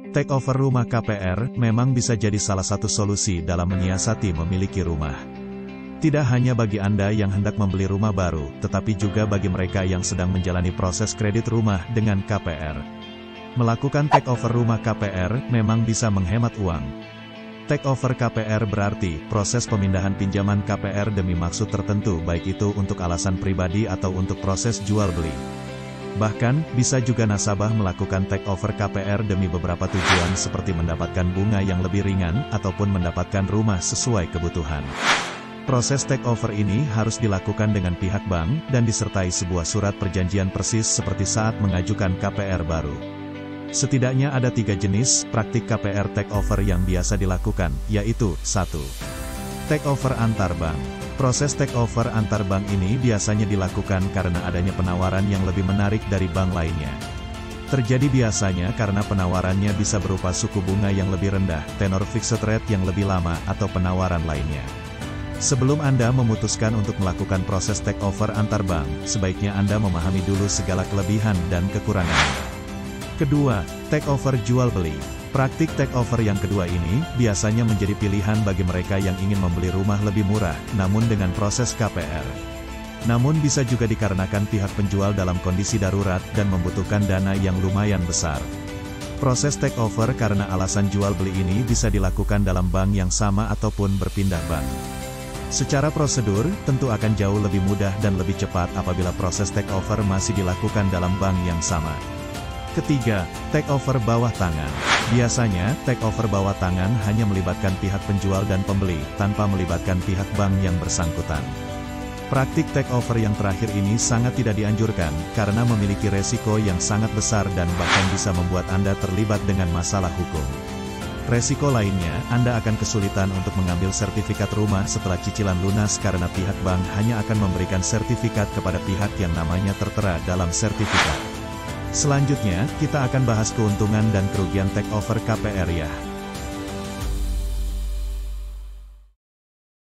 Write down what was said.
Takeover rumah KPR memang bisa jadi salah satu solusi dalam menyiasati memiliki rumah. Tidak hanya bagi Anda yang hendak membeli rumah baru, tetapi juga bagi mereka yang sedang menjalani proses kredit rumah dengan KPR. Melakukan takeover rumah KPR memang bisa menghemat uang. Takeover KPR berarti proses pemindahan pinjaman KPR demi maksud tertentu, baik itu untuk alasan pribadi atau untuk proses jual beli. Bahkan, bisa juga nasabah melakukan takeover KPR demi beberapa tujuan seperti mendapatkan bunga yang lebih ringan ataupun mendapatkan rumah sesuai kebutuhan. Proses takeover ini harus dilakukan dengan pihak bank dan disertai sebuah surat perjanjian persis seperti saat mengajukan KPR baru. Setidaknya ada 3 jenis praktik KPR takeover yang biasa dilakukan, yaitu 1. Takeover antar bank. Proses takeover antar bank ini biasanya dilakukan karena adanya penawaran yang lebih menarik dari bank lainnya. Terjadi biasanya karena penawarannya bisa berupa suku bunga yang lebih rendah, tenor fixed rate yang lebih lama, atau penawaran lainnya. Sebelum Anda memutuskan untuk melakukan proses takeover antar bank, sebaiknya Anda memahami dulu segala kelebihan dan kekurangannya. Kedua, takeover jual beli. Praktik takeover yang kedua ini biasanya menjadi pilihan bagi mereka yang ingin membeli rumah lebih murah, namun dengan proses KPR. Namun bisa juga dikarenakan pihak penjual dalam kondisi darurat dan membutuhkan dana yang lumayan besar. Proses takeover karena alasan jual beli ini bisa dilakukan dalam bank yang sama ataupun berpindah bank. Secara prosedur, tentu akan jauh lebih mudah dan lebih cepat apabila proses takeover masih dilakukan dalam bank yang sama. Ketiga, takeover bawah tangan. Biasanya, takeover bawah tangan hanya melibatkan pihak penjual dan pembeli, tanpa melibatkan pihak bank yang bersangkutan. Praktik takeover yang terakhir ini sangat tidak dianjurkan, karena memiliki resiko yang sangat besar dan bahkan bisa membuat Anda terlibat dengan masalah hukum. Resiko lainnya, Anda akan kesulitan untuk mengambil sertifikat rumah setelah cicilan lunas karena pihak bank hanya akan memberikan sertifikat kepada pihak yang namanya tertera dalam sertifikat. Selanjutnya, kita akan bahas keuntungan dan kerugian takeover KPR ya.